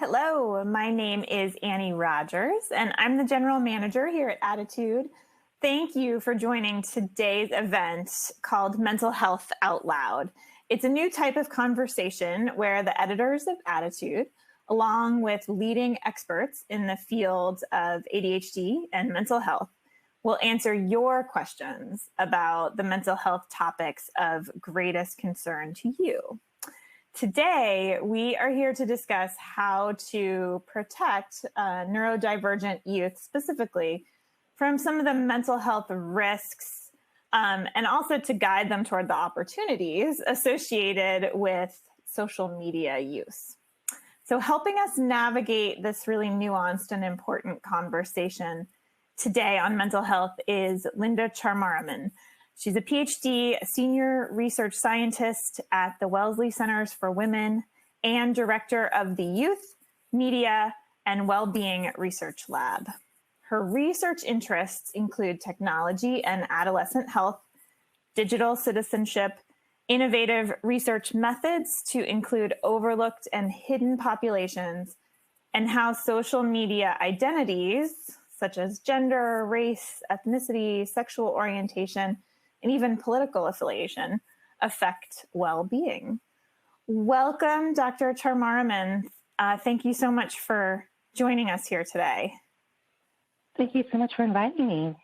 Hello, my name is Annie Rogers, and I'm the general manager here at ADDitude. Thank you for joining today's event called Mental Health Out Loud. It's a new type of conversation where the editors of ADDitude, along with leading experts in the field of ADHD and mental health, will answer your questions about the mental health topics of greatest concern to you. Today, we are here to discuss how to protect neurodivergent youth specifically from some of the mental health risks and also to guide them toward the opportunities associated with social media use. So helping us navigate this really nuanced and important conversation today on mental health is Linda Charmaraman. She's a Ph.D., a senior research scientist at the Wellesley Centers for Women and director of the Youth, Media, and Wellbeing Research Lab. Her research interests include technology and adolescent health, digital citizenship, innovative research methods to include overlooked and hidden populations, and how social media identities, such as gender, race, ethnicity, sexual orientation, and even political affiliation affect well-being. Welcome, Dr. Charmaraman. Thank you so much for joining us here today. Thank you so much for inviting me.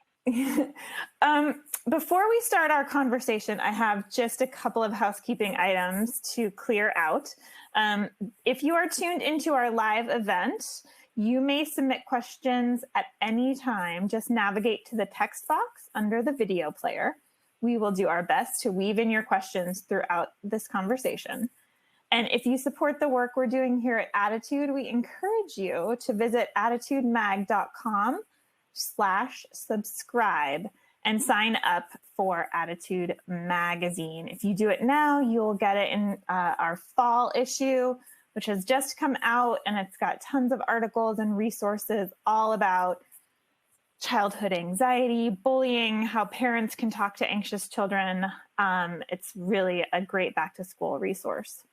Before we start our conversation, I have just a couple of housekeeping items to clear out. If you are tuned into our live event, you may submit questions at any time. Just navigate to the text box under the video player. We will do our best to weave in your questions throughout this conversation. And if you support the work we're doing here at ADDitude, we encourage you to visit attitudemag.com/subscribe and sign up for ADDitude Magazine. If you do it now, you'll get it in our fall issue, which has just come out, and it's got tons of articles and resources all about childhood anxiety, bullying, how parents can talk to anxious children. It's really a great back-to-school resource.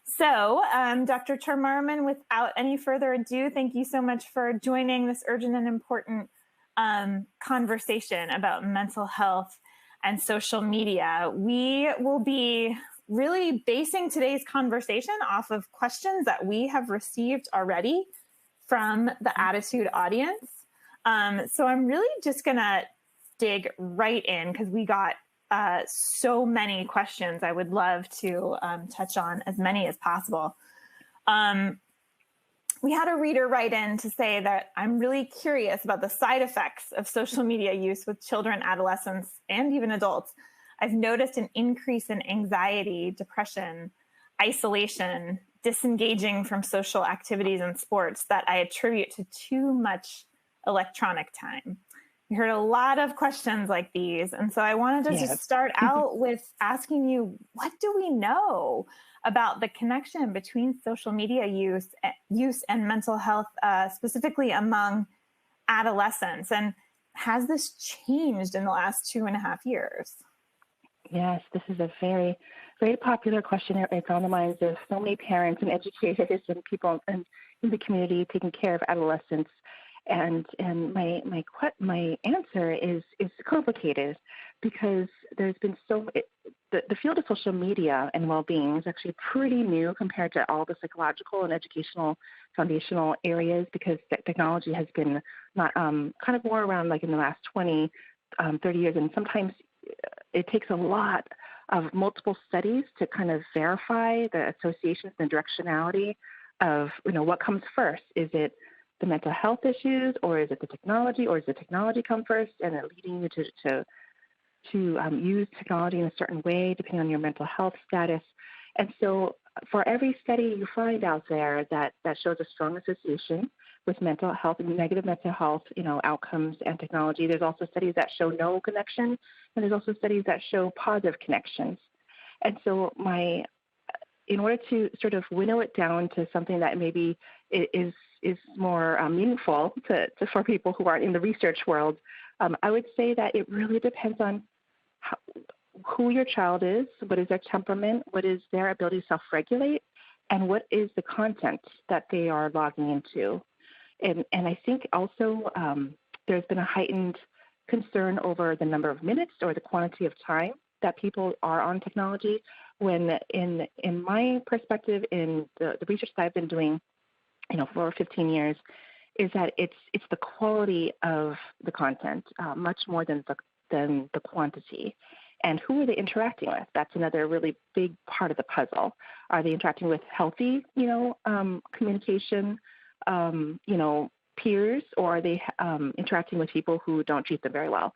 So, Dr. Charmaraman, without any further ado, thank you so much for joining this urgent and important conversation about mental health and social media. We will be really basing today's conversation off of questions that we have received already from the ADDitude audience. So I'm really just going to dig right in because we got so many questions. I would love to touch on as many as possible. We had a reader write in to say that I'm really curious about the side effects of social media use with children, adolescents, and even adults. I've noticed an increase in anxiety, depression, isolation, disengaging from social activities and sports that I attribute to too much electronic time. We heard a lot of questions like these. And so I wanted to just start out with asking you, what do we know about the connection between social media use and mental health, specifically among adolescents? And has this changed in the last 2.5 years? Yes, this is a very, very popular question. It's on the minds of so many parents and educators and people in the community taking care of adolescents. And my answer is complicated because there's been the field of social media and well-being is actually pretty new compared to all the psychological and educational foundational areas because technology has been not kind of more around like in the last 20, 30 years. And sometimes it takes a lot of multiple studies to kind of verify the associations and directionality of, what comes first. Is it the mental health issues, or is it the technology, or does the technology come first and it leading you to use technology in a certain way depending on your mental health status? And so for every study you find out there that shows a strong association with mental health and negative mental health, outcomes and technology, there's also studies that show no connection, and there's also studies that show positive connections. And so in order to sort of winnow it down to something that maybe is more meaningful for people who aren't in the research world, I would say that it really depends on who your child is, what is their temperament, what is their ability to self-regulate, and what is the content that they are logging into. And I think also there's been a heightened concern over the number of minutes or the quantity of time that people are on technology, when in my perspective, in the research that I've been doing, for 15 years, is that it's the quality of the content much more than the quantity. And who are they interacting with? That's another really big part of the puzzle. Are they interacting with healthy, communication, peers, or are they interacting with people who don't treat them very well?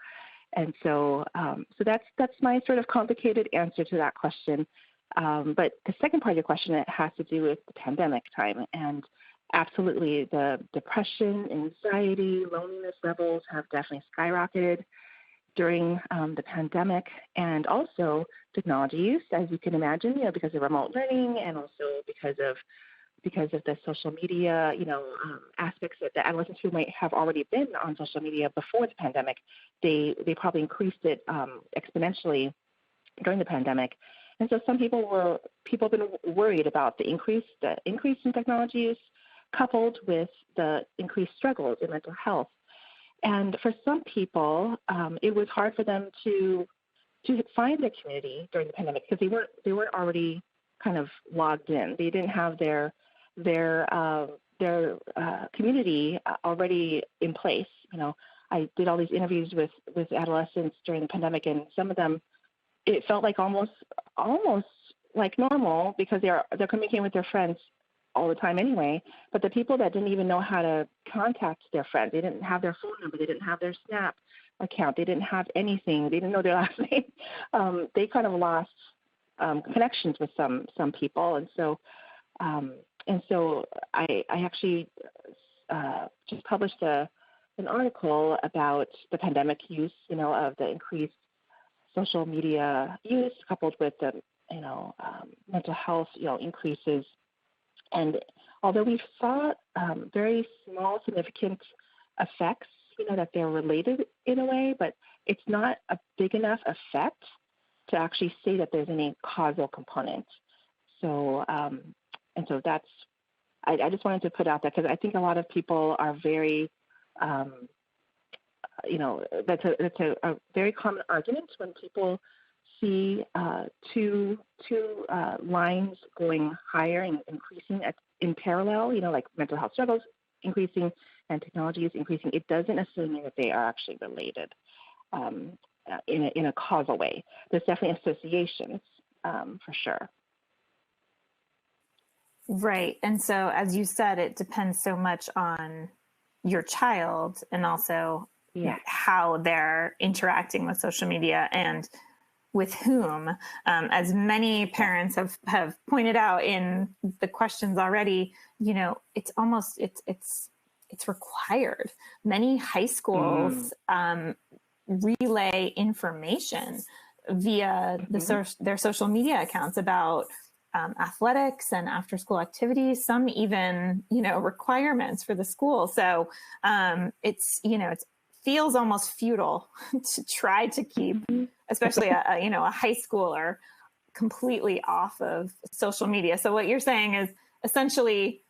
And so that's my sort of complicated answer to that question. But the second part of your question, it has to do with the pandemic time. And absolutely, the depression, anxiety, loneliness levels have definitely skyrocketed during the pandemic, and also technology use, as you can imagine, because of remote learning, and also because of the social media, aspects that the adolescents who might have already been on social media before the pandemic, they probably increased it exponentially during the pandemic. And so some people have been worried about the increase in technology use, coupled with the increased struggles in mental health. And for some people, it was hard for them to find their community during the pandemic, because they weren't already kind of logged in. They didn't have their community already in place. I did all these interviews with adolescents during the pandemic, and some of them, it felt like almost like normal, because they're communicating with their friends all the time anyway. But the people that didn't even know how to contact their friends, they didn't have their phone number, they didn't have their Snap account, they didn't have anything, they didn't know their last name. They kind of lost connections with some people, and so I actually just published an article about the pandemic use, of the increased social media use, coupled with the mental health increases. And although we saw very small significant effects, that they're related in a way, but it's not a big enough effect to actually say that there's any causal component. So and so that's, I just wanted to put out that, because I think a lot of people are very, that's a very common argument when people see two lines going higher and increasing in parallel, like mental health struggles increasing and technology is increasing. It doesn't necessarily mean that they are actually related in a causal way. There's definitely associations for sure. Right. And so, as you said, it depends so much on your child, and also how they're interacting with social media and with whom. As many parents have pointed out in the questions already, it's almost, it's required. Many high schools relay information via their social media accounts about athletics and after school activities, some even, requirements for the school. So it feels almost futile to try to keep, especially a high schooler, completely off of social media. So what you're saying is essentially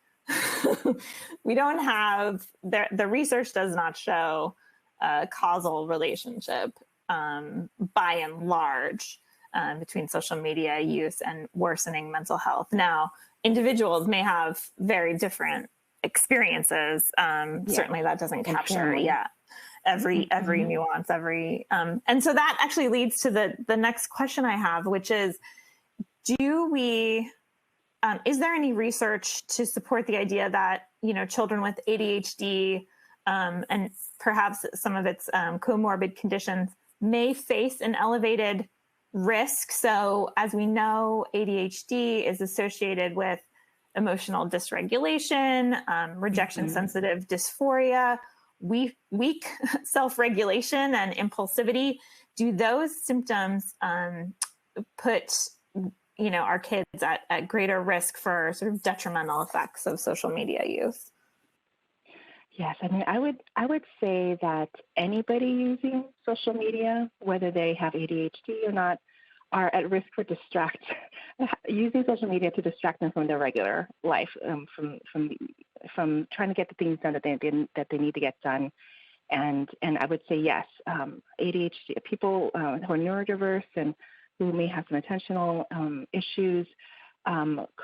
we don't have, the research does not show a causal relationship by and large between social media use and worsening mental health. Now, individuals may have very different experiences. Certainly that doesn't capture every nuance, and so that actually leads to the next question I have, which is, is there any research to support the idea that, children with ADHD and perhaps some of its comorbid conditions may face an elevated risk? So as we know, ADHD is associated with emotional dysregulation, rejection-sensitive dysphoria, weak self-regulation and impulsivity. Do those symptoms put our kids at greater risk for sort of detrimental effects of social media use? Yes, I would say that anybody using social media, whether they have ADHD or not, are at risk for using social media to distract them from their regular life, from trying to get the things done that they need to get done. And I would say yes, ADHD people who are neurodiverse and who may have some attentional issues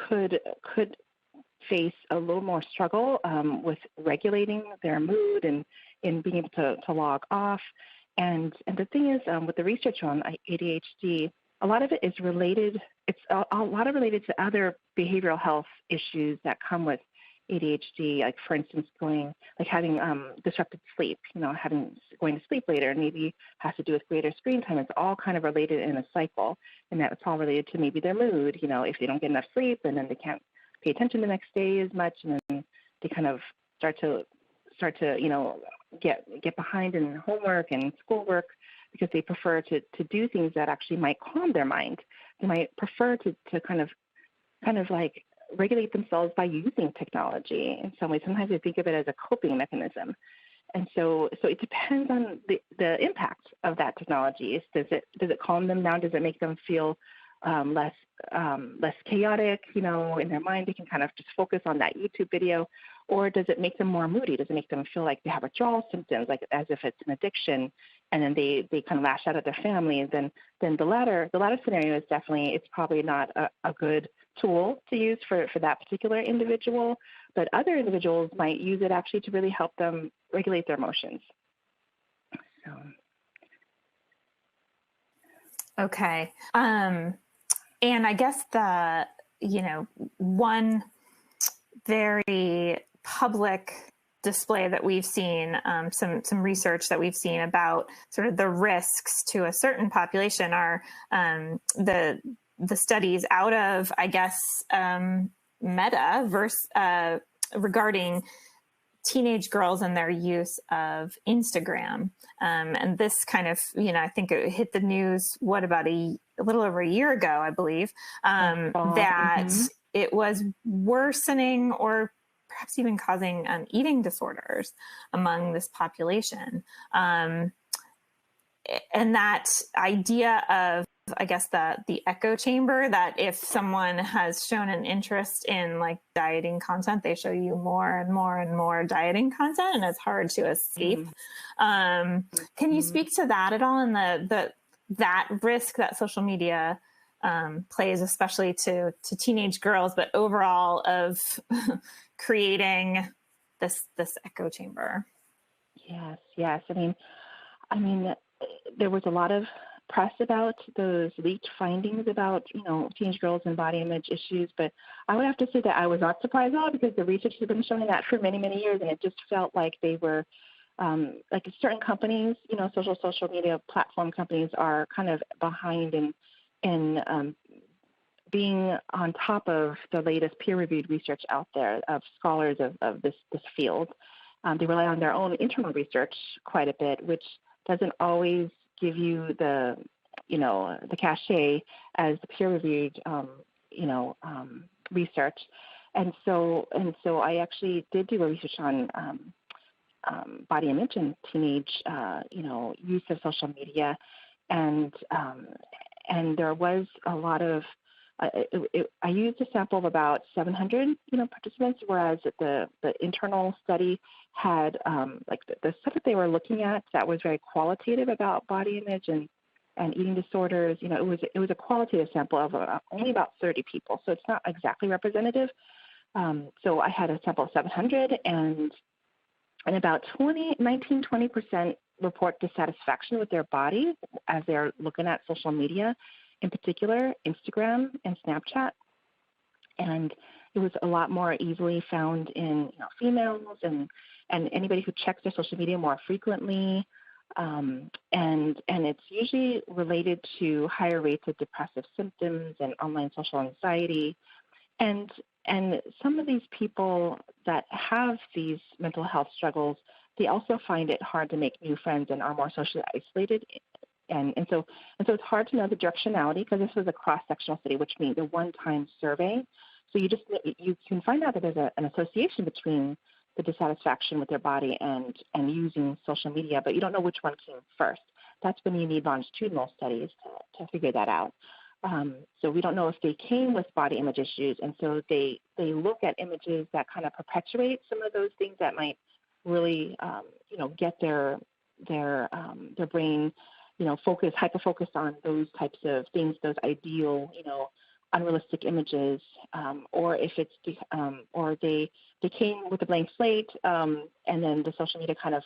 could face a little more struggle with regulating their mood and in being able to log off. And the thing is, with the research on ADHD, a lot of it is related. It's a lot of related to other behavioral health issues that come with ADHD, like for instance, having disrupted sleep, going to sleep later, maybe has to do with greater screen time. It's all kind of related in a cycle, and that's all related to maybe their mood. If they don't get enough sleep, and then they can't pay attention the next day as much, and then they kind of start to get behind in homework and schoolwork because they prefer to do things that actually might calm their mind. They might prefer to kind of like regulate themselves by using technology in some way. Sometimes they think of it as a coping mechanism. And so it depends on the impact of that technology. Does it calm them down? Does it make them feel less chaotic, in their mind? They can kind of just focus on that YouTube video. Or does it make them more moody? Does it make them feel like they have withdrawal symptoms, like as if it's an addiction, and then they kind of lash out at their family? And then the latter scenario is definitely, it's probably not a good tool to use for that particular individual, but other individuals might use it actually to really help them regulate their emotions. So. Okay. And I guess one very public display that we've seen, some research that we've seen about sort of the risks to a certain population are the studies out of, I guess, Meta regarding teenage girls and their use of Instagram. And this kind of, I think it hit the news, about a little over a year ago, I believe, that it was worsening or perhaps even causing eating disorders among this population. And that idea of, I guess, the echo chamber, that if someone has shown an interest in like dieting content, they show you more and more and more dieting content, and it's hard to escape. Can you speak to that at all, and that risk that social media plays, especially to teenage girls, but overall of creating this echo chamber? Yes. I mean, there was a lot of press about those leaked findings about, teenage girls and body image issues, but I would have to say that I was not surprised at all, because the research has been showing that for many, many years, and it just felt like they were like certain companies, social media platform companies are kind of behind in being on top of the latest peer-reviewed research out there of scholars of this field. They rely on their own internal research quite a bit, which doesn't always give you the cachet as the peer-reviewed, research. And so I actually did do a research on body image and teenage, use of social media, and there was a lot of. I used a sample of about 700, participants, whereas the internal study had the stuff that they were looking at that was very qualitative about body image and eating disorders. It was a qualitative sample of only about 30 people, so it's not exactly representative. So I had a sample of 700, and about 20% report dissatisfaction with their body as they're looking at social media, in particular Instagram and Snapchat. And it was a lot more easily found in females and anybody who checks their social media more frequently. And it's usually related to higher rates of depressive symptoms and online social anxiety. And some of these people that have these mental health struggles, they also find it hard to make new friends and are more socially isolated. And so it's hard to know the directionality, because this was a cross-sectional study, which means a one-time survey. So you can find out that there's an association between the dissatisfaction with their body and using social media, but you don't know which one came first. that's when you need longitudinal studies to figure that out. So we don't know if they came with body image issues, and so they look at images that kind of perpetuate some of those things that might really get their brain hyper focused on those types of things, those ideal unrealistic images, or if it's or they came with a blank slate, and then the social media kind of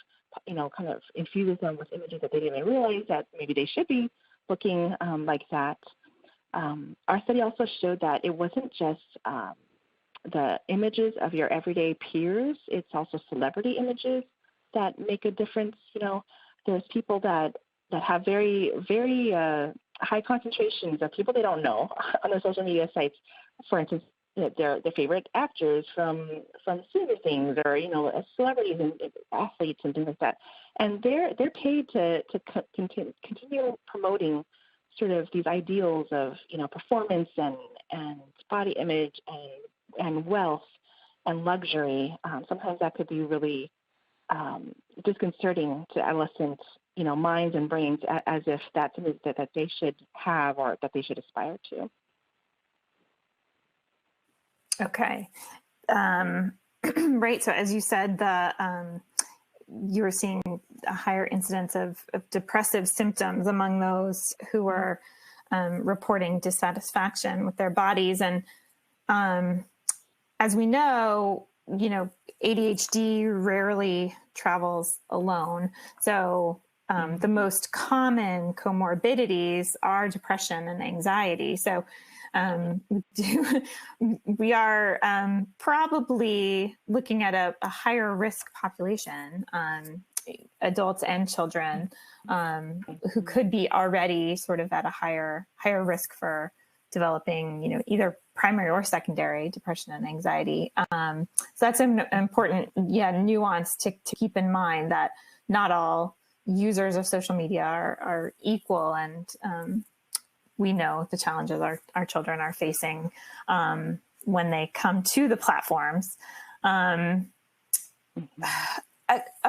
infuses them with images that they didn't even realize that maybe they should be looking like that. Our study also showed that it wasn't just the images of your everyday peers, it's also celebrity images that make a difference. There's people that have very, very high concentrations of people they don't know on their social media sites. For instance, their favorite actors from Stranger Things, or celebrities and athletes and things like that, and they're paid to continue promoting sort of these ideals of performance and body image and wealth and luxury. Sometimes that could be really disconcerting to adolescents, minds and brains, as if that's something that they should have or that they should aspire to. Okay. Right. So as you said, you were seeing a higher incidence of depressive symptoms among those who were reporting dissatisfaction with their bodies. And as we know, ADHD rarely travels alone. So the most common comorbidities are depression and anxiety. So we are probably looking at a higher risk population, adults and children, who could be already sort of at a higher risk for developing, either primary or secondary depression and anxiety. So that's an important, nuance to keep in mind, that not all users of social media are equal, and we know the challenges our children are facing when they come to the platforms. A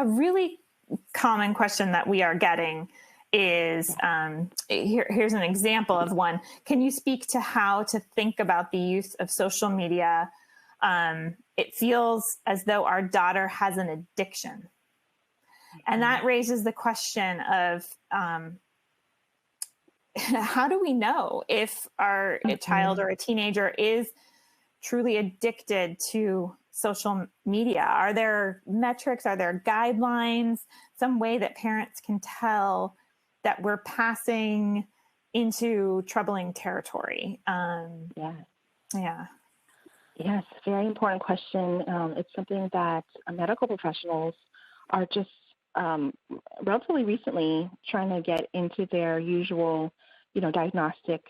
really common question that we are getting is, here's an example of one. Can you speak to how to think about the use of social media? It feels as though our daughter has an addiction. And that raises the question of, how do we know if a child or a teenager is truly addicted to social media? Are there metrics? Are there guidelines? Some way that parents can tell that we're passing into troubling territory? Yes, very important question. It's something that medical professionals are just relatively recently trying to get into their usual, diagnostic,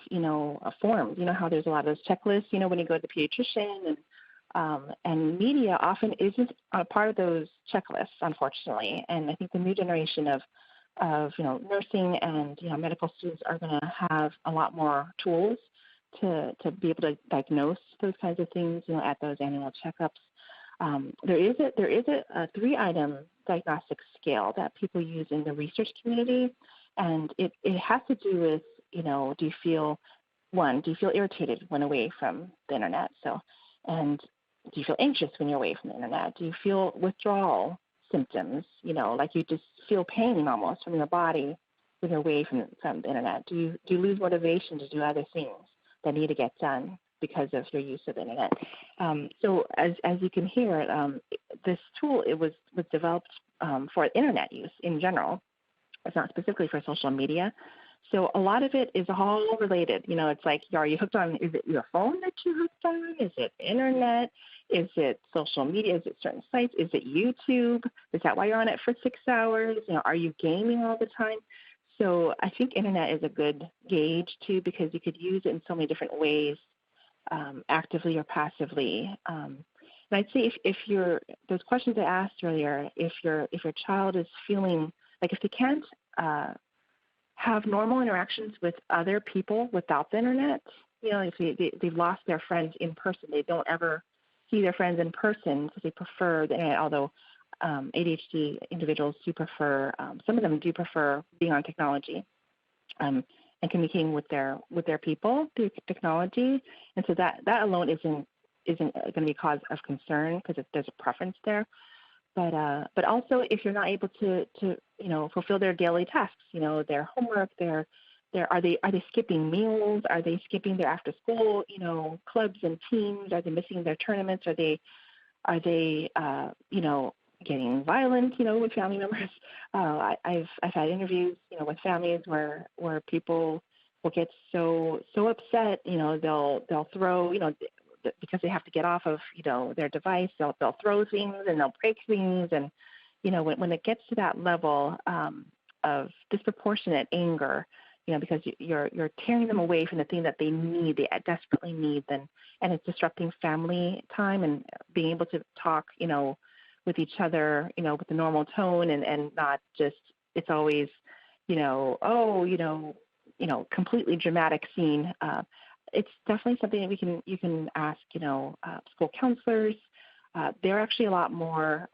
forms. How there's a lot of those checklists, when you go to the pediatrician, and media often isn't a part of those checklists, unfortunately. And I think the new generation of nursing and medical students are going to have a lot more tools to be able to diagnose those kinds of things, at those annual checkups. There is a 3-item diagnostic scale that people use in the research community, and it has to do with, do you feel irritated when away from the internet? And do you feel anxious when you're away from the internet? Do you feel withdrawal symptoms, like you just feel pain almost from your body when you're away from the internet? Do you lose motivation to do other things that need to get done because of your use of the internet? So as you can hear, this tool, it was developed for internet use in general. It's not specifically for social media. So a lot of it is all related. It's like, are you hooked on, is it your phone that you're hooked on? Is it internet? Is it social media? Is it certain sites? Is it YouTube? Is that why you're on it for 6 hours? Are you gaming all the time? So I think internet is a good gauge too, because you could use it in so many different ways, actively or passively. And I'd say if those questions I asked earlier, if your child is feeling like, if they can't have normal interactions with other people without the internet, if they've lost their friends in person, they don't ever see their friends in person because they prefer the internet. Although ADHD individuals do prefer, some of them do prefer being on technology and communicating with their people through technology. And so that alone isn't going to be a cause of concern because there's a preference there. But also if you're not able to fulfill their daily tasks, their homework, are they skipping meals? Are they skipping their after school, clubs and teams? Are they missing their tournaments? Are they getting violent, with family members? I've had interviews, with families where people will get so upset, they'll throw, because they have to get off of, their device, they'll throw things and they'll break things. And, when it gets to that level of disproportionate anger, because you're tearing them away from the thing that they desperately need, and it's disrupting family time and being able to talk, with each other, with the normal tone and not just, it's always, completely dramatic scene. It's definitely something that you can ask, school counselors. They're actually a lot more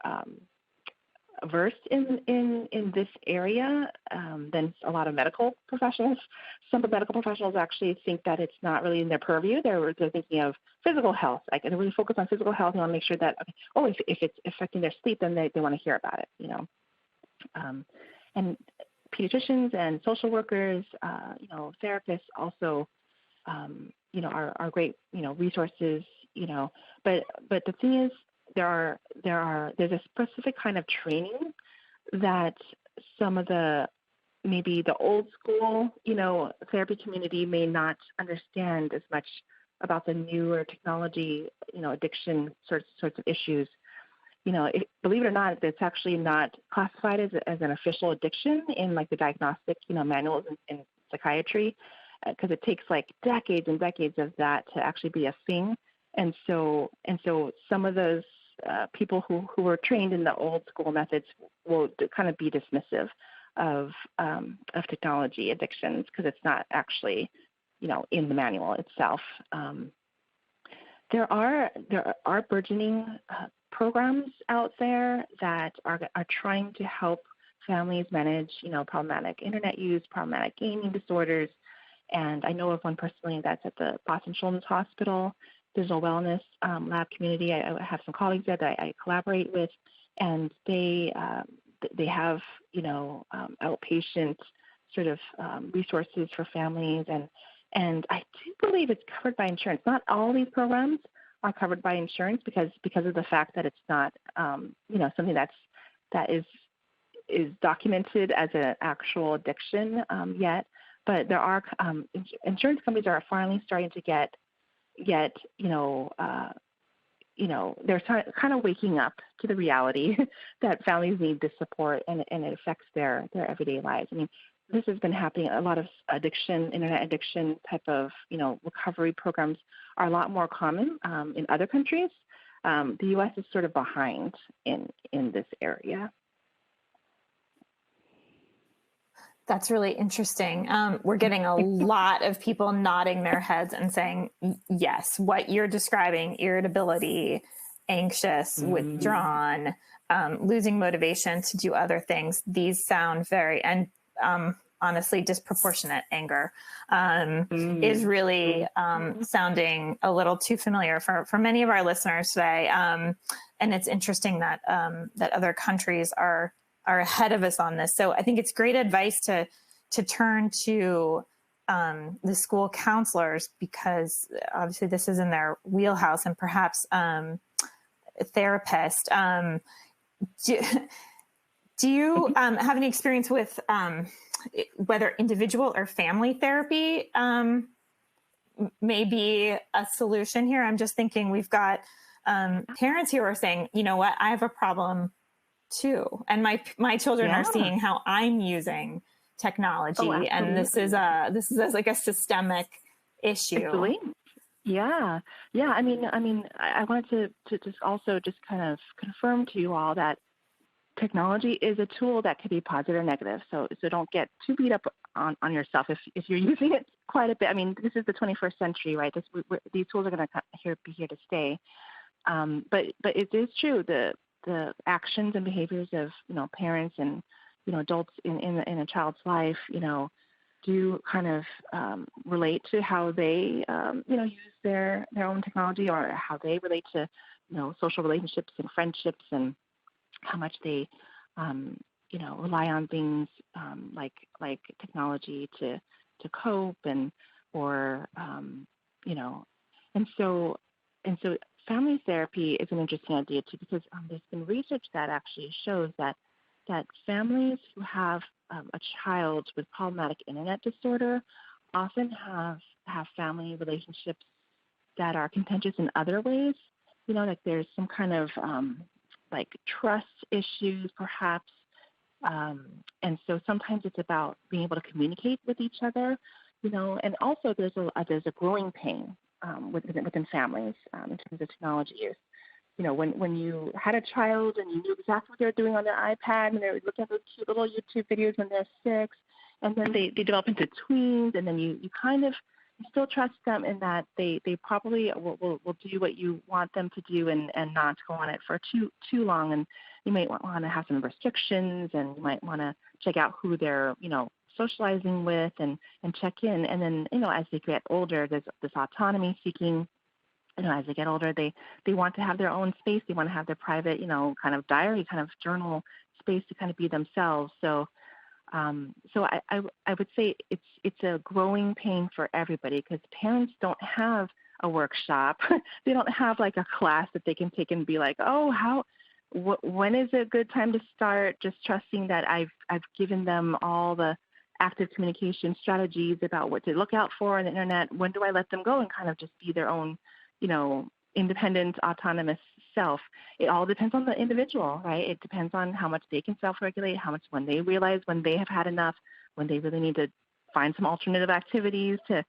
versed in this area than a lot of medical professionals. Some of the medical professionals actually think that it's not really in their purview. They're thinking of physical health. Like, they really focus on physical health and want to make sure that, if it's affecting their sleep, then they want to hear about it, and pediatricians and social workers, therapists also, are great, resources, but the thing is, there's a specific kind of training that some of maybe the old school, therapy community may not understand as much about the newer technology, addiction sorts of issues. Believe it or not, it's actually not classified as an official addiction in like the diagnostic, manuals in psychiatry, because it takes like decades and decades of that to actually be a thing. And so some of those people who were trained in the old school methods will kind of be dismissive of technology addictions because it's not actually, in the manual itself. There are burgeoning programs out there that are trying to help families manage, problematic internet use, problematic gaming disorders. And I know of one personally that's at the Boston Children's Hospital Digital Wellness Lab community. I have some colleagues there that I collaborate with, and they have, outpatient sort of resources for families, and I do believe it's covered by insurance. Not all these programs are covered by insurance because of the fact that it's not, something that is documented as an actual addiction yet. But there are insurance companies are finally starting to get they're kind of waking up to the reality that families need this support, and it affects their everyday lives. I mean, this has been happening. A lot of internet addiction type of, recovery programs are a lot more common in other countries. The U.S. is sort of behind in this area. That's really interesting. We're getting a lot of people nodding their heads and saying, yes, what you're describing, irritability, anxious, withdrawn, losing motivation to do other things. These sound and honestly, disproportionate anger is really sounding a little too familiar for many of our listeners today. And it's interesting that other countries are ahead of us on this. So I think it's great advice to turn to the school counselors, because obviously this is in their wheelhouse, and perhaps a therapist. Do you have any experience with whether individual or family therapy may be a solution here? I'm just thinking we've got parents here who are saying, you know what, I have a problem too, and my children are seeing how I'm using technology, and this is like a systemic issue. Absolutely. Yeah. I mean, I wanted to just kind of confirm to you all that technology is a tool that can be positive or negative. So don't get too beat up on yourself if you're using it quite a bit. I mean, this is the 21st century, right? These tools are going to be here to stay. But it is true. the actions and behaviors of, parents and, adults in a child's life, do kind of relate to how they, use their own technology, or how they relate to, social relationships and friendships, and how much they, rely on things like technology to cope, or and so family therapy is an interesting idea too, because there's been research that actually shows that families who have a child with problematic internet disorder often have family relationships that are contentious in other ways. Like there's some kind of like trust issues, perhaps. And so sometimes it's about being able to communicate with each other, and also there's a growing pain within families in terms of technology use. When you had a child and you knew exactly what they were doing on their iPad, and they were looking at those cute little YouTube videos when they're 6, and then they develop into tweens, and then you kind of still trust them in that they probably will do what you want them to do, and not go on it for too long. And you might want to have some restrictions, and you might want to check out who they're socializing with, and check in. And then as they get older, there's this autonomy seeking. As they get older, they want to have their own space. They want to have their private, kind of diary, kind of journal space to kind of be themselves. So I would say it's a growing pain for everybody, because parents don't have a workshop. They don't have like a class that they can take and be like, oh, when is a good time to start? Just trusting that I've given them all the active communication strategies about what to look out for on the internet. When do I let them go and kind of just be their own, independent, autonomous self? It all depends on the individual, right? It depends on how much they can self-regulate, how much when they realize when they have had enough, when they really need to find some alternative activities so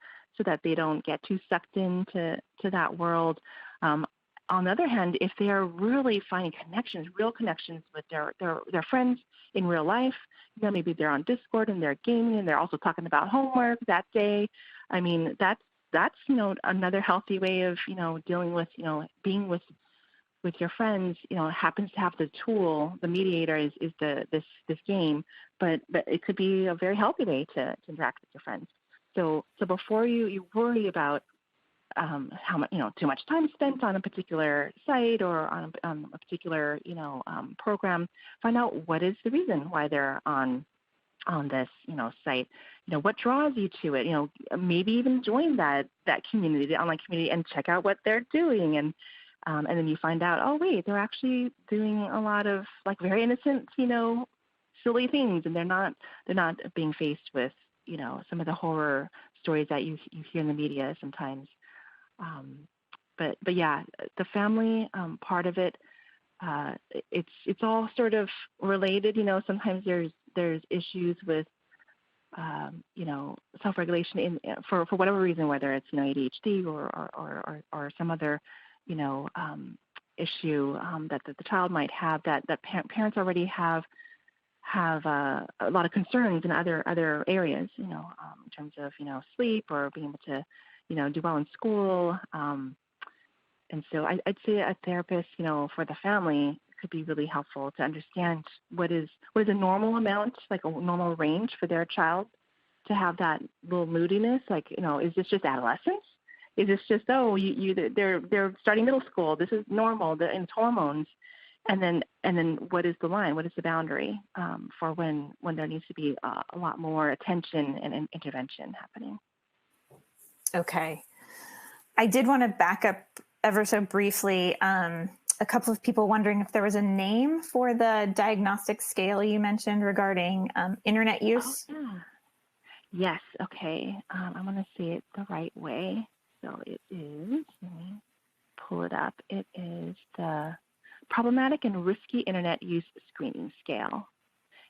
that they don't get too sucked into that world. On the other hand, if they are really finding real connections with their friends in real life, maybe they're on Discord and they're gaming and they're also talking about homework that day. I mean, that's another healthy way of dealing with being with your friends. Happens to have the tool, the mediator is this game, but it could be a very healthy way to interact with your friends. So before you worry about how much too much time spent on a particular site or on a particular program, find out what is the reason why they're on this site. What draws you to it? Maybe even join that community, the online community, and check out what they're doing, and then you find out, oh wait, they're actually doing a lot of like very innocent silly things, and they're not being faced with some of the horror stories that you hear in the media sometimes. But yeah, the family part of it, it's all sort of related. Sometimes there's issues with self-regulation for whatever reason, whether it's ADHD or some other issue that the child might have, that parents already have a lot of concerns in other areas, in terms of sleep or being able to do well in school. And so I'd say a therapist, for the family could be really helpful to understand what is a normal amount, like a normal range for their child to have that little moodiness. Like, is this just adolescence? Is this just, they're starting middle school, this is normal, it's hormones. And then what is the line? What is the boundary for when there needs to be a lot more attention and intervention happening? Okay. I did want to back up ever so briefly. A couple of people wondering if there was a name for the diagnostic scale you mentioned regarding internet use. Oh, yeah. Yes. Okay. I want to say it the right way. So it is, let me pull it up. It is the Problematic and Risky Internet Use Screening Scale.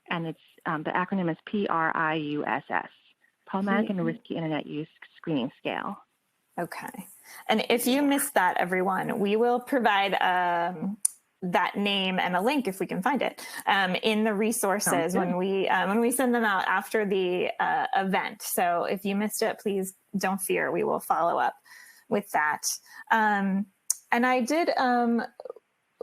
And it's the acronym is PRIUSS. Problematic and Risky Internet Use Screening Scale. Okay. And if you missed that, everyone, we will provide that name and a link, if we can find it, in the resources when we send them out after the event. So if you missed it, please don't fear. We will follow up with that. And I did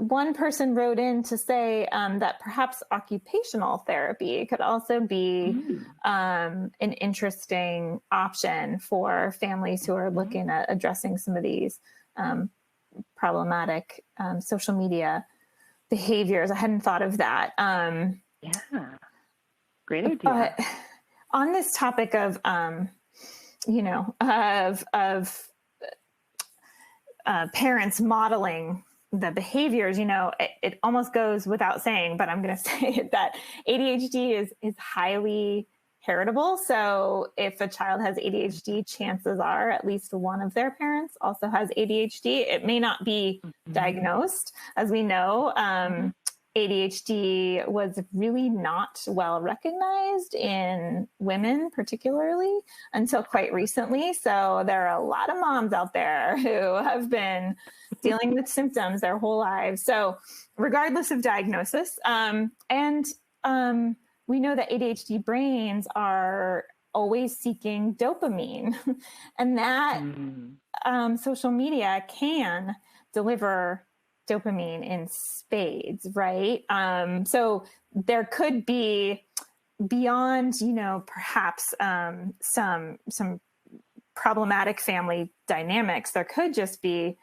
one person wrote in to say that perhaps occupational therapy could also be an interesting option for families who are looking at addressing some of these problematic social media behaviors. I hadn't thought of that. Yeah, great idea. But on this topic of, parents modeling the behaviors, it almost goes without saying, but I'm going to say it, that ADHD is highly heritable. So if a child has ADHD, chances are at least one of their parents also has ADHD. It may not be diagnosed. As we know, ADHD was really not well recognized in women, particularly until quite recently. So there are a lot of moms out there who have been dealing with symptoms their whole lives. So regardless of diagnosis, we know that ADHD brains are always seeking dopamine, and that social media can deliver dopamine in spades, right? So there could be, beyond, perhaps some problematic family dynamics, there could just be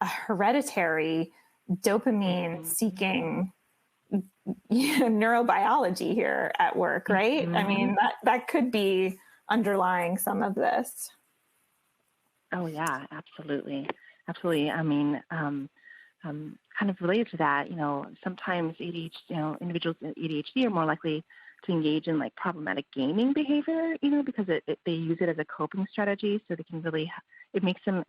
a hereditary dopamine seeking neurobiology here at work, right? I mean, that could be underlying some of this. Oh yeah, absolutely. Absolutely. I mean, kind of related to that, sometimes ADHD, individuals with ADHD are more likely to engage in like problematic gaming behavior, because they use it as a coping strategy. So they can really, it makes them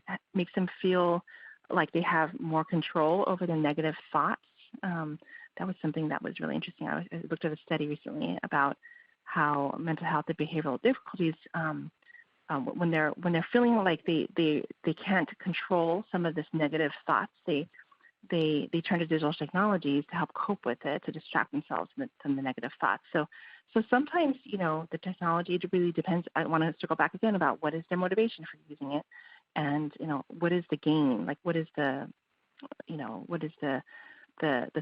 feel like they have more control over their negative thoughts. That was something that was really interesting. I looked at a study recently about how mental health and behavioral difficulties, when they're feeling like they can't control some of this negative thoughts, they turn to digital technologies to help cope with it, to distract themselves from the negative thoughts. So sometimes, the technology, it really depends. I want to circle back again about what is their motivation for using it, and what is the gain? Like, what is the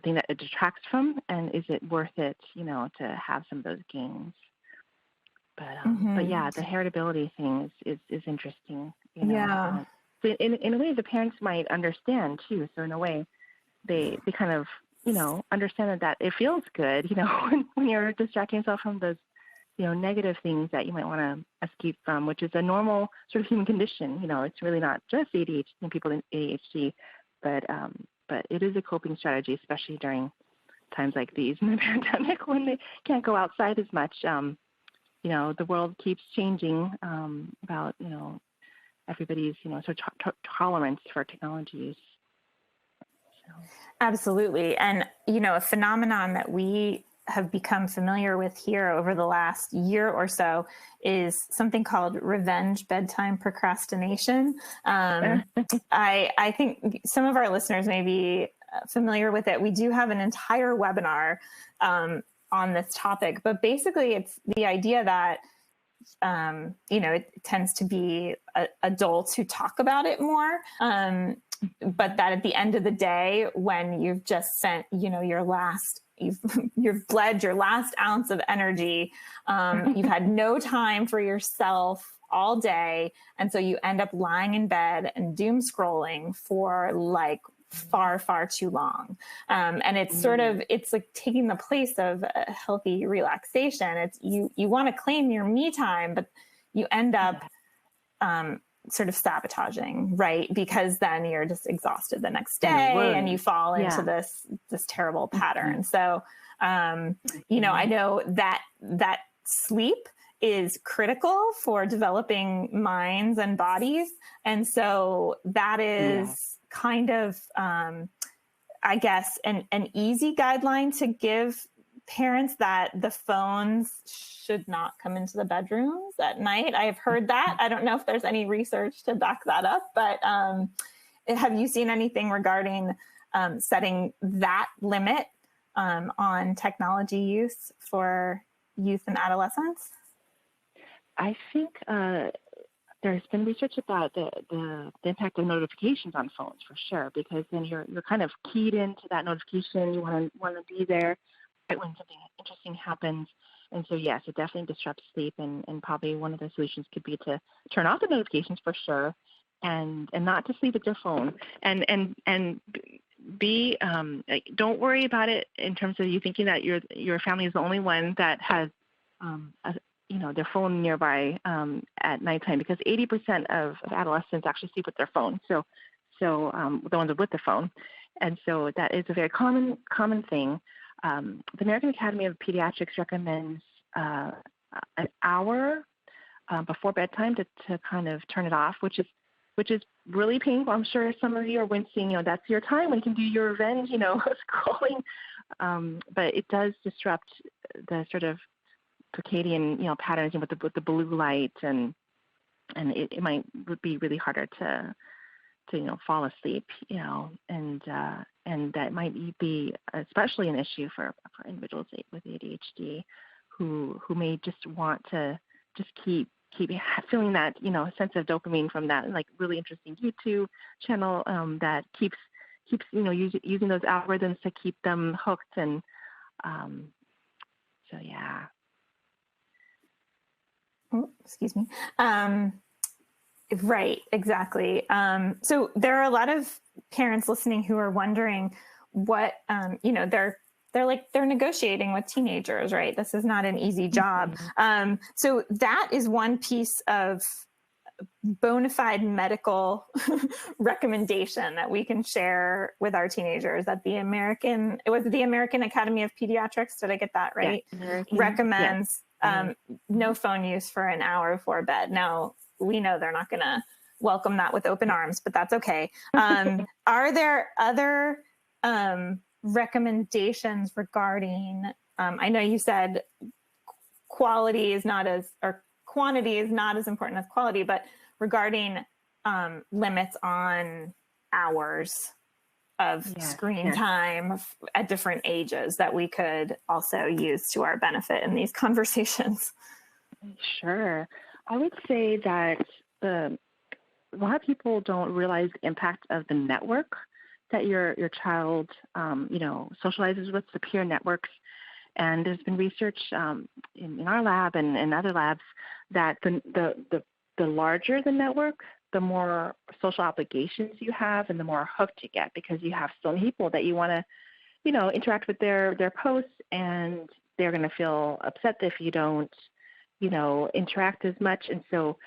thing that it detracts from, and is it worth it, to have some of those gains? But yeah, the heritability thing is interesting. Yeah. So in a way, the parents might understand too. So in a way, they kind of understand that it feels good, when you're distracting yourself from those negative things that you might want to escape from, which is a normal sort of human condition. It's really not just ADHD and people in ADHD, but it is a coping strategy, especially during times like these in the pandemic when they can't go outside as much. The world keeps changing about everybody's sort of tolerance for technology use. So. Absolutely. And a phenomenon that we have become familiar with here over the last year or so is something called revenge bedtime procrastination. I think some of our listeners may be familiar with it. We do have an entire webinar on this topic, but basically it's the idea that it tends to be adults who talk about it more, but that at the end of the day, when you've just spent you've bled your last ounce of energy, you've had no time for yourself all day, and so you end up lying in bed and doom scrolling for like far too long, and it's sort of, it's like taking the place of a healthy relaxation. It's you want to claim your me time, but you end up sort of sabotaging, right? Because then you're just exhausted the next day and you fall into this terrible pattern. So I know that sleep is critical for developing minds and bodies, and so that is kind of, I guess, an easy guideline to give parents, that the phones should not come into the bedrooms at night. I have heard that. I don't know if there's any research to back that up, but have you seen anything regarding setting that limit on technology use for youth and adolescents? I think there's been research about the impact of notifications on phones for sure, because then you're kind of keyed into that notification. You want to be there right when something interesting happens. And so, yes, it definitely disrupts sleep. And probably one of the solutions could be to turn off the notifications for sure, and not to sleep with your phone. And be don't worry about it in terms of you thinking that your family is the only one that has their phone nearby at nighttime, because 80% of adolescents actually sleep with their phone. So the ones with the phone, and so that is a very common thing. The American Academy of Pediatrics recommends an hour before bedtime to kind of turn it off, which is really painful. I'm sure some of you are wincing. That's your time when you can do your revenge, scrolling. But it does disrupt the sort of circadian, patterns with the blue light, and it might be really harder to fall asleep, and that might be especially an issue for individuals with ADHD who may just want to just keep feeling that, sense of dopamine from that, like, really interesting YouTube channel that keeps using those algorithms to keep them hooked. And so, yeah. Oh, excuse me. Right, exactly. So there are a lot of parents listening who are wondering what, they're negotiating with teenagers, right? This is not an easy job. So that is one piece of bona fide medical recommendation that we can share with our teenagers, that the American Academy of Pediatrics, did I get that right? Yes, recommends no phone use for an hour before bed. Now, we know they're not going to welcome that with open arms, but that's okay. Are there other recommendations regarding, I know you said quantity is not as important as quality, but regarding limits on hours of screen time at different ages that we could also use to our benefit in these conversations? Sure. I would say that a lot of people don't realize the impact of the network that your child, socializes with, the peer networks. And there's been research in our lab and in other labs that the larger the network, the more social obligations you have, and the more hooked you get, because you have so many people that you want to, interact with their posts, and they're going to feel upset if you don't, interact as much. And so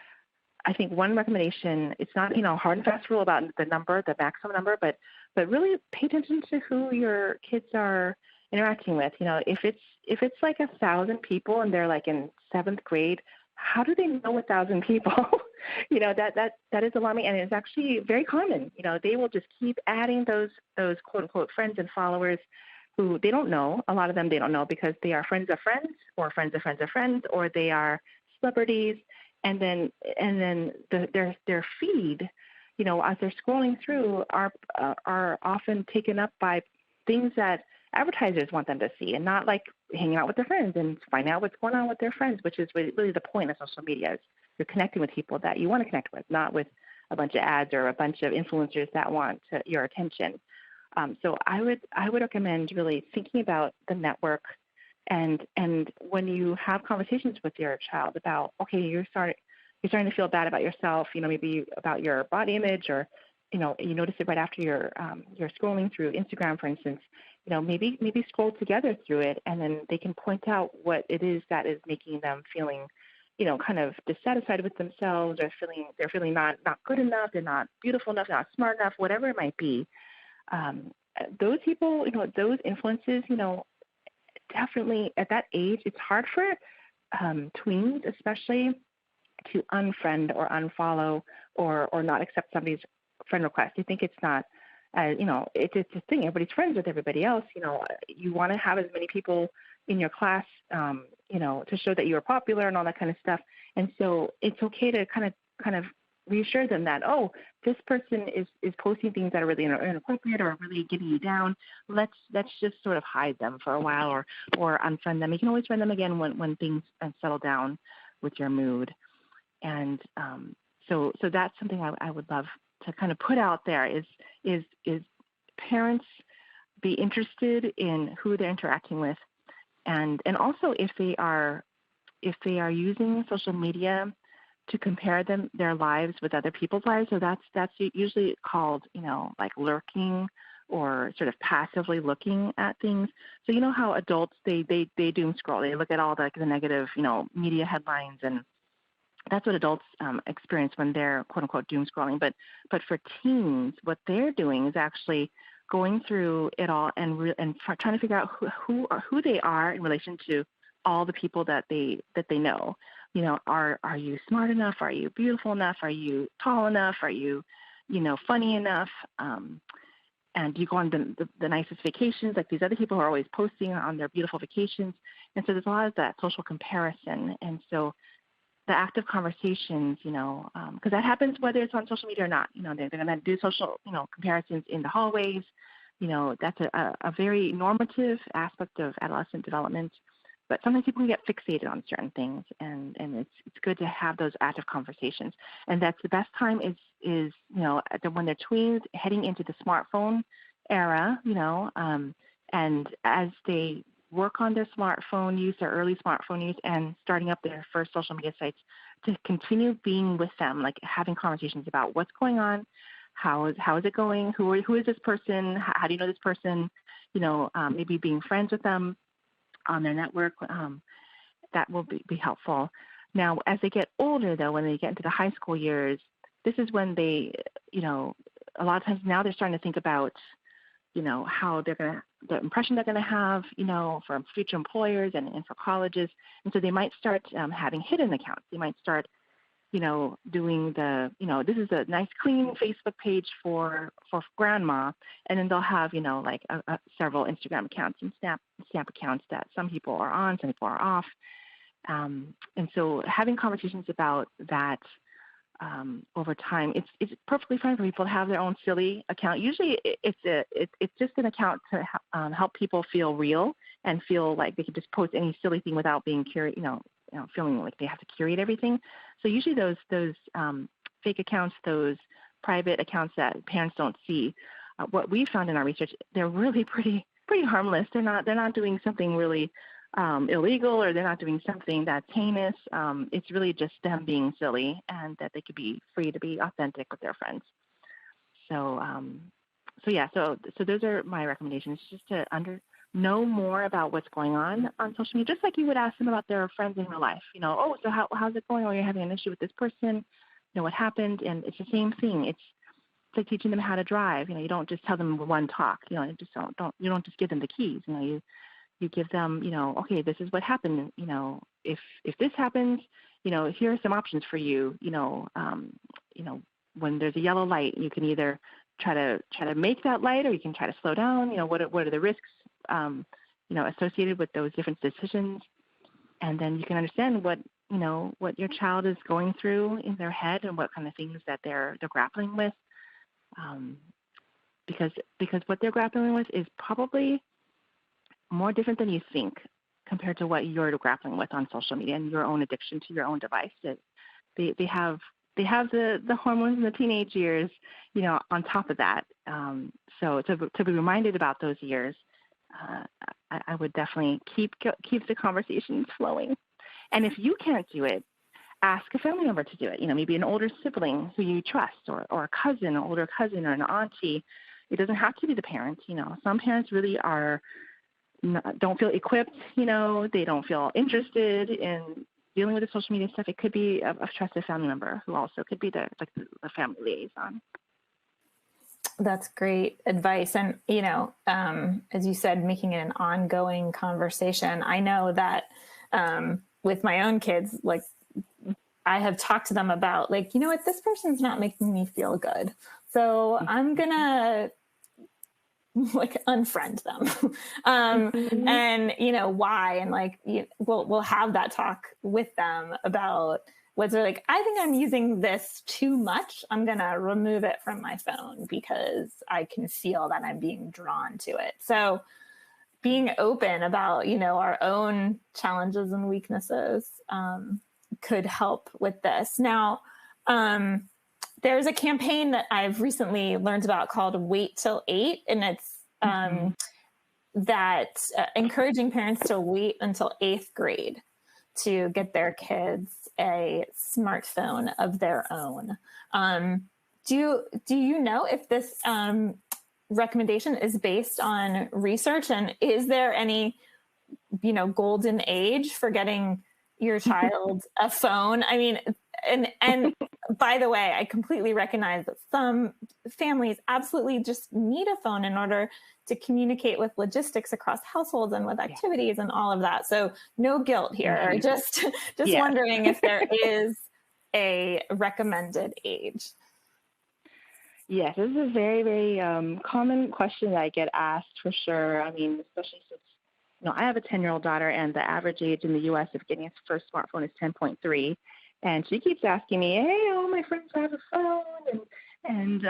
I think one recommendation, it's not, hard and fast rule about the maximum number, but really pay attention to who your kids are interacting with. If it's like 1,000 people and they're like in 7th grade, how do they know 1,000 people? That is alarming, and it's actually very common. They will just keep adding those quote unquote friends and followers who they don't know. A lot of them they don't know because they are friends of friends, or friends of friends of friends, or they are celebrities. And then their feed, as they're scrolling through, are often taken up by things that advertisers want them to see, and not like hanging out with their friends and find out what's going on with their friends, which is really the point of social media. Is you're connecting with people that you want to connect with, not with a bunch of ads or a bunch of influencers that want your attention. So I would recommend really thinking about the network, and when you have conversations with your child about, okay, you're starting to feel bad about yourself, maybe about your body image, or you notice it right after you're scrolling through Instagram, for instance. Maybe scroll together through it, and then they can point out what it is that is making them feeling, kind of dissatisfied with themselves, or they're feeling not good enough, they're not beautiful enough, not smart enough, whatever it might be. Those people, those influences, definitely at that age, it's hard for tweens especially to unfriend or unfollow or not accept somebody's friend request. You think it's not, it's a thing. Everybody's friends with everybody else. You want to have as many people in your class, to show that you're popular and all that kind of stuff. And so it's okay to kind of reassure them that, oh, this person is posting things that are really inappropriate or really getting you down. Let's just sort of hide them for a while, or unfriend them. You can always friend them again when things settle down with your mood. And So that's something I would love to kind of put out there is parents be interested in who they're interacting with, and also if they are using social media to compare their lives with other people's lives. So that's usually called, like lurking or sort of passively looking at things. So you know how adults, they doom scroll. They look at all the negative, media headlines, and that's what adults experience when they're quote unquote doom scrolling. But for teens, what they're doing is actually going through it all and trying to figure out who they are in relation to all the people that they know. Are you smart enough? Are you beautiful enough? Are you tall enough? Are you, funny enough? And you go on the nicest vacations, like these other people who are always posting on their beautiful vacations. And so there's a lot of that social comparison. And so the active conversations, because that happens whether it's on social media or not. They're going to do social, comparisons in the hallways. That's a very normative aspect of adolescent development. But sometimes people can get fixated on certain things, and it's good to have those active conversations. And that's the best time is when they're tweens, heading into the smartphone era, and as they work on their smartphone use, their early smartphone use, and starting up their first social media sites, to continue being with them, like having conversations about what's going on, how is it going, who is this person, how do you know this person, maybe being friends with them on their network, that will be helpful. Now, as they get older, though, when they get into the high school years, this is when they, a lot of times now they're starting to think about, how the impression they're going to have, for future employers and for colleges. And so they might start having hidden accounts. They might start, doing this is a nice clean Facebook page for grandma, and then they'll have, like several Instagram accounts and Snap accounts that some people are on, some people are off. And so having conversations about that over time, it's perfectly fine for people to have their own silly account. Usually it's just an account to help people feel real and feel like they can just post any silly thing without being feeling like they have to curate everything. So usually those fake accounts, those private accounts that parents don't see, what we found in our research, they're really pretty harmless. They're not doing something really illegal, or they're not doing something that's heinous. It's really just them being silly, and that they could be free to be authentic with their friends. So those are my recommendations, just to know more about what's going on social media, just like you would ask them about their friends in real life. So how's it going? Or you're having an issue with this person, what happened? And it's the same thing. It's like teaching them how to drive. You don't just tell them one talk. You don't just give them the keys. You give them, okay, this is what happened. If this happens, here are some options for you. When there's a yellow light, you can either try to make that light, or you can try to slow down. What are the risks, associated with those different decisions? And then you can understand what your child is going through in their head, and what kind of things that they're grappling with. Because what they're grappling with is probably more different than you think, compared to what you're grappling with on social media and your own addiction to your own device. They have the hormones in the teenage years, on top of that. So to be reminded about those years, I would definitely keep the conversations flowing. And if you can't do it, ask a family member to do it. Maybe an older sibling who you trust, or a cousin, an older cousin, or an auntie. It doesn't have to be the parent. Some parents really don't feel equipped. They don't feel interested in dealing with the social media stuff. It could be a trusted family member who also could be the family liaison. That's great advice. And, as you said, making it an ongoing conversation. I know that with my own kids, like, I have talked to them about, like, what, this person's not making me feel good. So I'm going to unfriend them. And why, and we'll have that talk with them about what's like, I think I'm using this too much. I'm going to remove it from my phone because I can feel that I'm being drawn to it. So being open about, our own challenges and weaknesses could help with this. Now, Um, there's a campaign that I've recently learned about called Wait Till 8, and it's Hmm. that encouraging parents to wait until 8th grade to get their kids a smartphone of their own. Um, do you know if this recommendation is based on research, and is there any golden age for getting your child a phone? I mean, and by the way, I completely recognize that some families absolutely just need a phone in order to communicate with logistics across households and with Yeah, activities and all of that. So no guilt here. hmm, Just yes. wondering if there is a recommended age. Yes, this is a very, very common question that I get asked for sure. I mean, especially since, I have a 10-year-old daughter, and the average age in the U.S. of getting a first smartphone is 10.3. And she keeps asking me, hey, all my friends have a phone. And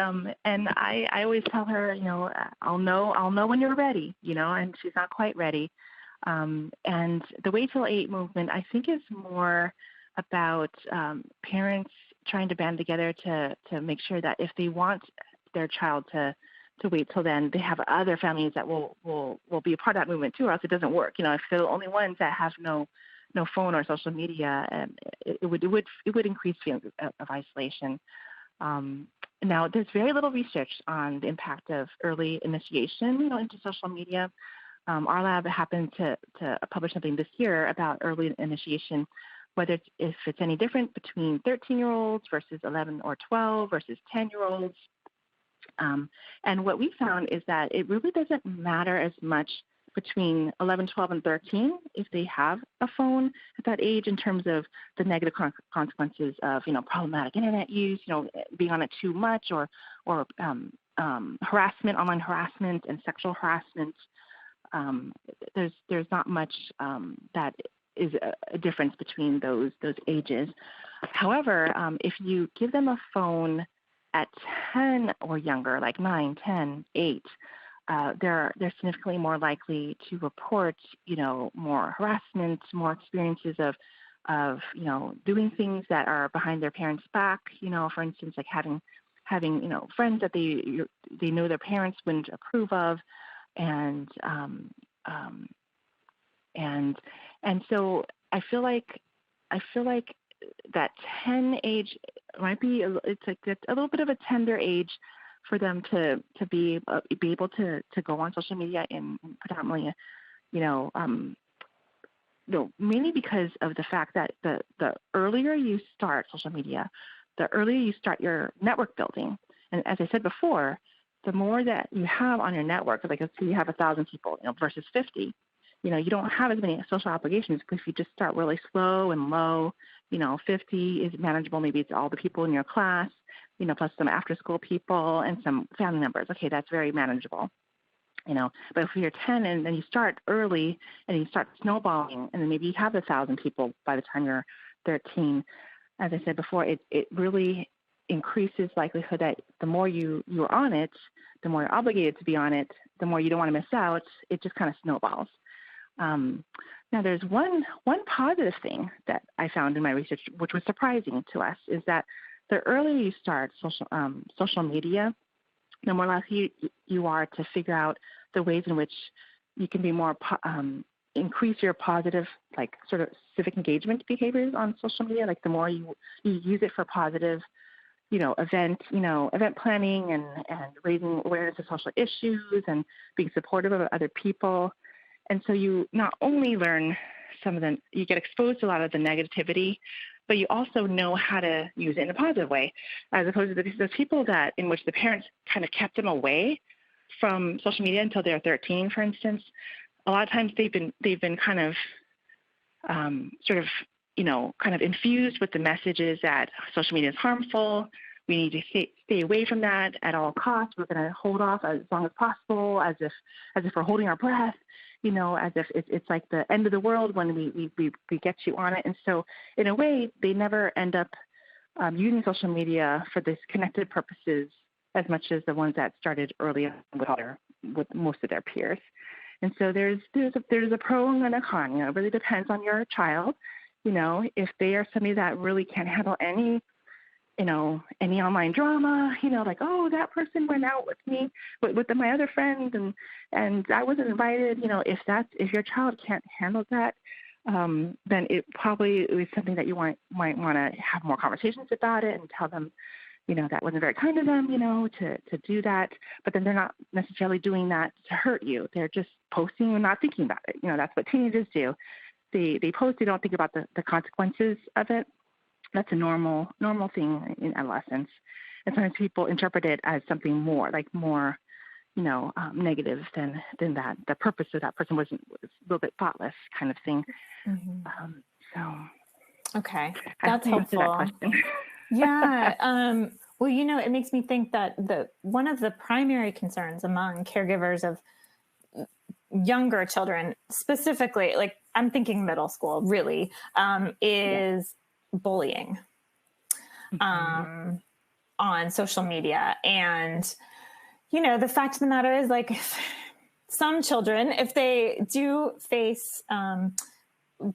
I always tell her, I'll know when you're ready, and she's not quite ready. And the Wait Till 8 movement, I think, is more about parents trying to band together to make sure that if they want their child to wait till then, they have other families that will be a part of that movement too, or else it doesn't work. If they're the only ones that have no phone or social media, and it would increase feelings of isolation. Now, there's very little research on the impact of early initiation, into social media. Our lab happened to publish something this year about early initiation, whether if it's any different between 13-year-olds versus 11 or 12 versus 10-year-olds. And what we found is that it really doesn't matter as much between 11, 12, and 13 if they have a phone at that age in terms of the negative consequences of, problematic internet use, being on it too much, or harassment, online harassment, and sexual harassment. There's not much that is a difference between those ages. However, if you give them a phone at 10 or younger, like 9, 10, 8, they're significantly more likely to report, more harassment, more experiences of doing things that are behind their parents' back. For instance, like having friends that they know their parents wouldn't approve of, and so I feel like that 10 age might be it's a little bit of a tender age for them to be able to go on social media in predominantly, mainly because of the fact that the earlier you start social media, the earlier you start your network building. And as I said before, the more that you have on your network, like let's say you have 1,000 people, versus 50, you don't have as many social obligations if you just start really slow and low. 50 is manageable. Maybe it's all the people in your class, plus some after school people and some family members. Okay, that's very manageable. But if you're 10 and then you start early and you start snowballing, and then maybe you have 1,000 people by the time you're 13, as I said before, it really increases likelihood that the more you're on it, the more you're obligated to be on it, the more you don't want to miss out. It just kind of snowballs. Now, there's one positive thing that I found in my research, which was surprising to us, is that the earlier you start social media, the more likely you are to figure out the ways in which you can be more increase your positive, like sort of civic engagement behaviors on social media. Like the more you use it for positive, event planning and raising awareness of social issues and being supportive of other people. And so you not only learn you get exposed to a lot of the negativity, but you also know how to use it in a positive way, as opposed to those people in which the parents kind of kept them away from social media until they're 13, for instance. A lot of times they've been kind of kind of infused with the messages that social media is harmful. We need to stay away from that at all costs. We're going to hold off as long as possible, as if we're holding our breath, as if it's like the end of the world when we get you on it. And so in a way, they never end up using social media for these connected purposes as much as the ones that started early on with most of their peers. And so there's a pro and a con. It really depends on your child. If they are somebody that really can't handle any any online drama, like, oh, that person went out with me, with my other friends, and I wasn't invited. If your child can't handle that, then it probably is something that you might want to have more conversations about it and tell them, that wasn't very kind of them, to do that. But then they're not necessarily doing that to hurt you. They're just posting and not thinking about it. That's what teenagers do. They post, they don't think about the consequences of it. That's a normal thing in adolescence. And sometimes people interpret it as something more negative than that. The purpose of that person was a little bit thoughtless kind of thing. Okay, that's helpful. That question. Yeah. Well, it makes me think that one of the primary concerns among caregivers of younger children, specifically, like I'm thinking middle school, really, is bullying on social media. And, the fact of the matter is, like, some children, if they do face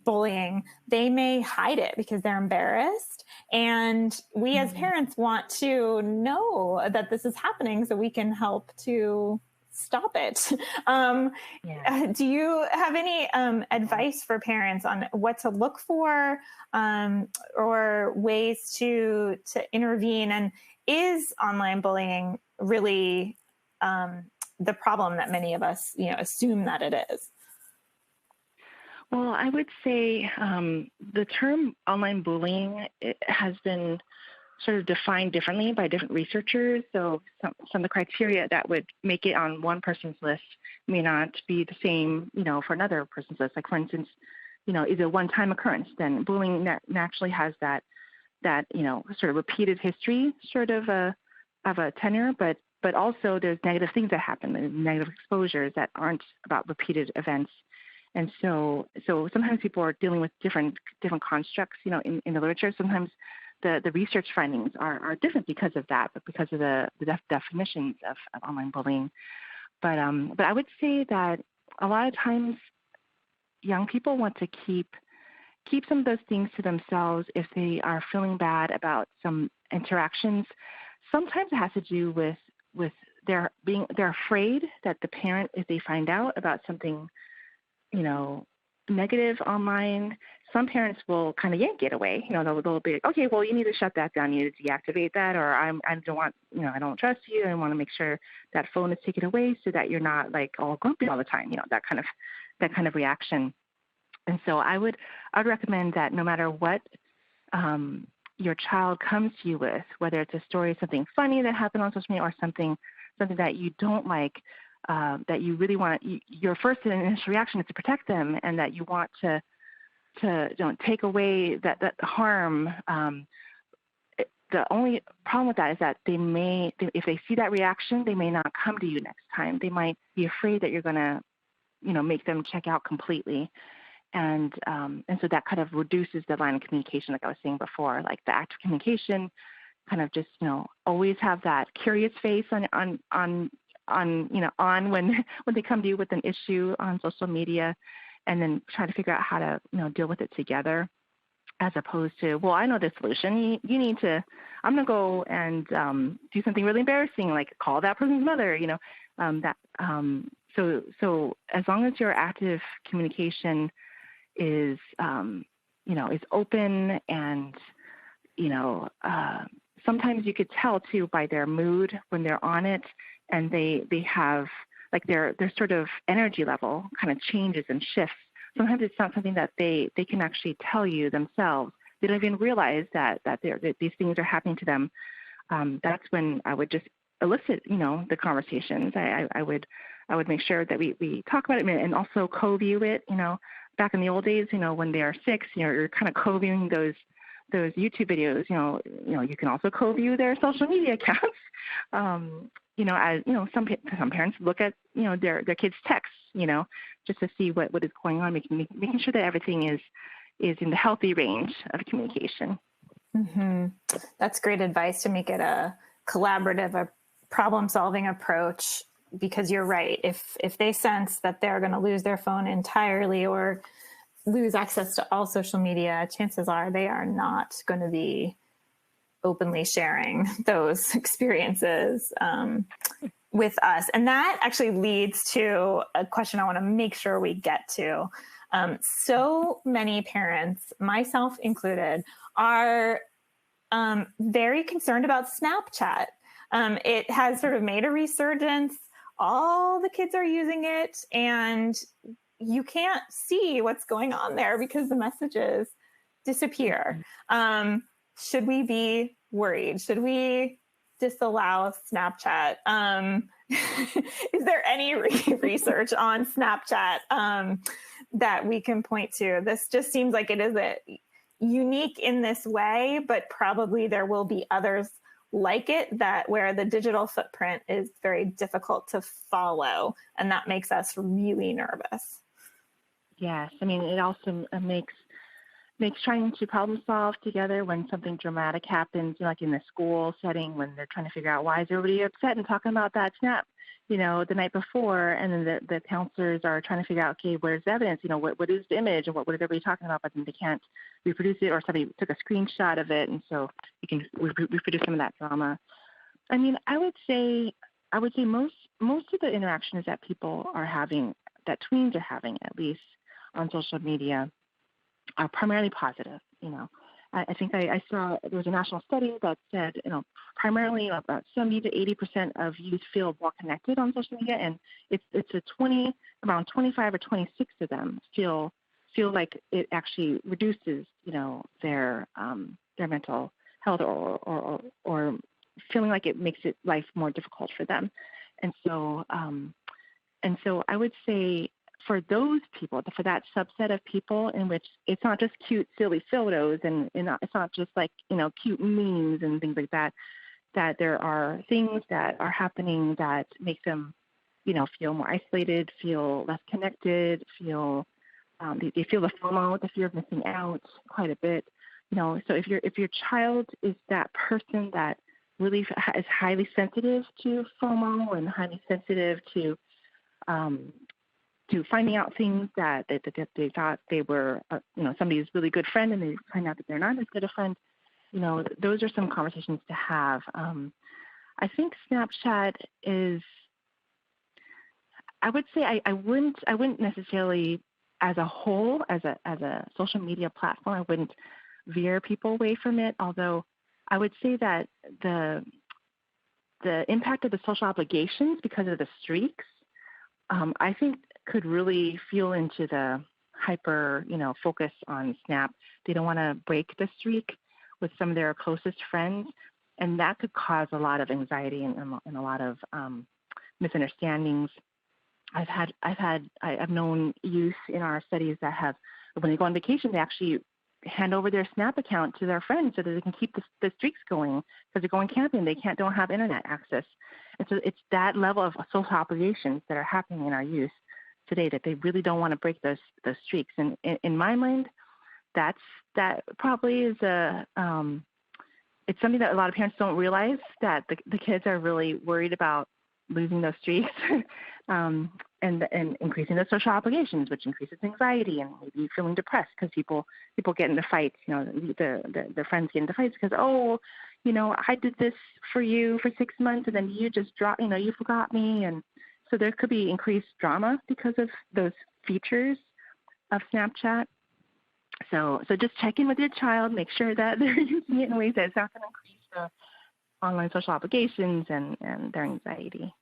bullying, they may hide it because they're embarrassed. And we as parents want to know that this is happening so we can help to stop it. Do you have any advice for parents on what to look for or ways to intervene? And is online bullying really the problem that many of us, assume that it is? Well, I would say the term online bullying, it has been sort of defined differently by different researchers. So some of the criteria that would make it on one person's list may not be the same, for another person's list. Like, for instance, is a one-time occurrence, then bullying naturally has that sort of repeated history, sort of a tenor, but also there's negative things that happen, negative exposures that aren't about repeated events. And so sometimes people are dealing with different constructs, in the literature. Sometimes the research findings are different because of that, but because of the definitions of online bullying. But I would say that a lot of times young people want to keep some of those things to themselves if they are feeling bad about some interactions. Sometimes it has to do with they're afraid that the parent, if they find out about something, negative online, some parents will kind of yank it away. They'll be like, okay, well, you need to shut that down. You need to deactivate that, or I don't want, I don't trust you. I want to make sure that phone is taken away so that you're not like all grumpy all the time. That kind of reaction. And so I would recommend that no matter what your child comes to you with, whether it's a story, something funny that happened on social media, or something that you don't like, that you really want, your first initial reaction is to protect them, and that you want to take away that harm. The only problem with that is that if they see that reaction, they may not come to you next time. They might be afraid that you're going to, make them check out completely. And so that kind of reduces the line of communication, like I was saying before, like the active communication, kind of just, always have that curious face on when they come to you with an issue on social media, and then try to figure out how to, deal with it together, as opposed to, well, I know the solution. You need to, I'm going to go and do something really embarrassing, like call that person's mother, so as long as your active communication is open, and, sometimes you could tell too by their mood when they're on it, and they have like their sort of energy level kind of changes and shifts. Sometimes it's not something that they can actually tell you themselves. They don't even realize that these things are happening to them. That's when I would just elicit, the conversations. I would make sure that we talk about it and also co-view it. Back in the old days, when they are 6, you're kind of co-viewing those YouTube videos. You can also co-view their social media accounts. As some parents look at their kids' texts, just to see what is going on, making sure that everything is in the healthy range of communication. Mm-hmm. That's great advice, to make it a collaborative, a problem-solving approach. Because you're right, if they sense that they're going to lose their phone entirely or lose access to all social media, chances are they are not going to be openly sharing those experiences with us. And that actually leads to a question I want to make sure we get to. So many parents, myself included, are very concerned about Snapchat. It has sort of made a resurgence. All the kids are using it, and you can't see what's going on there because the messages disappear. Should we be worried? Should we disallow Snapchat? Is there any research on Snapchat that we can point to? This just seems like it is unique in this way, but probably there will be others like it that where the digital footprint is very difficult to follow, and that makes us really nervous. Yes, I mean, it also makes trying to problem solve together when something dramatic happens, like in the school setting, when they're trying to figure out why is everybody upset and talking about that snap, the night before, and then the counselors are trying to figure out, okay, where's the evidence? What is the image, and what is everybody talking about? But then they can't reproduce it, or somebody took a screenshot of it, and so you can reproduce some of that drama. I mean, I would say most of the interactions that people are having, that tweens are having, at least on social media, are primarily positive. I think I saw there was a national study that said, primarily about 70 to 80% of youth feel more connected on social media, and around 25 or 26 of them feel like it actually reduces, their mental health or feeling like it makes life more difficult for them, and so I would say, for those people, for that subset of people in which it's not just cute, silly photos and it's not just like, cute memes and things like that, that there are things that are happening that make them, feel more isolated, feel less connected, they feel the FOMO, the fear of missing out quite a bit. So if your child is that person that really is highly sensitive to FOMO and highly sensitive to finding out things that they thought they were, somebody's really good friend, and they find out that they're not as good a friend. Those are some conversations to have. I think Snapchat is, I would say I wouldn't necessarily, as a whole, as a social media platform, I wouldn't veer people away from it. Although I would say that the impact of the social obligations because of the streaks, I think could really fuel into the hyper, focus on Snap. They don't want to break the streak with some of their closest friends, and that could cause a lot of anxiety and a lot of misunderstandings. I've known youth in our studies that have, when they go on vacation, they actually hand over their Snap account to their friends so that they can keep the streaks going, because they're going camping. They don't have internet access. And so it's that level of social obligations that are happening in our youth today that they really don't want to break those streaks. And in my mind, that probably is it's something that a lot of parents don't realize, that the kids are really worried about losing those streaks and increasing the social obligations, which increases anxiety and maybe feeling depressed because people get into fights. The friends get into fights because, I did this for you for 6 months and then you just dropped, you forgot me. And so there could be increased drama because of those features of Snapchat. So just check in with your child, make sure that they're using it in ways that it's not going to increase the online social obligations and their anxiety.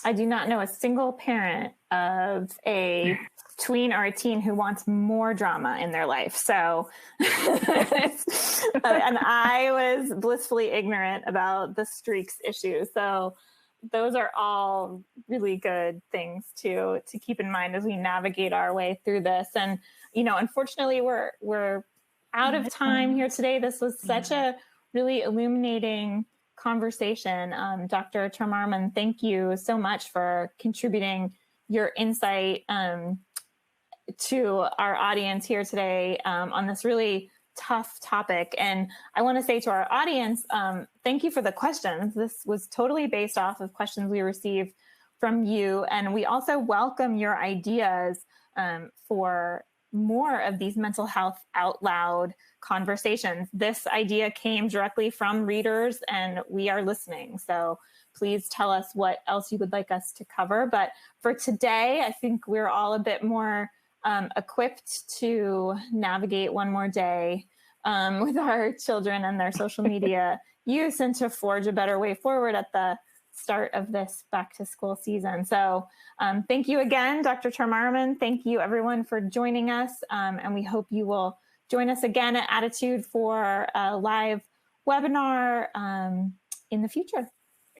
I do not know a single parent of a tween or a teen who wants more drama in their life. So, and I was blissfully ignorant about the streaks issue. So those are all really good things to keep in mind as we navigate our way through this. And, unfortunately we're out of time here today. This was such a really illuminating conversation. Dr. Charmaraman, thank you so much for contributing your insight to our audience here today on this really tough topic. And I want to say to our audience, thank you for the questions. This was totally based off of questions we received from you. And we also welcome your ideas for more of these mental health out loud conversations. This idea came directly from readers, and we are listening. So please tell us what else you would like us to cover. But for today, I think we're all a bit more equipped to navigate one more day with our children and their social media use, and to forge a better way forward at the start of this back to school season. So thank you again, Dr. Charmaraman. Thank you everyone for joining us. And we hope you will join us again at ADDitude for a live webinar in the future.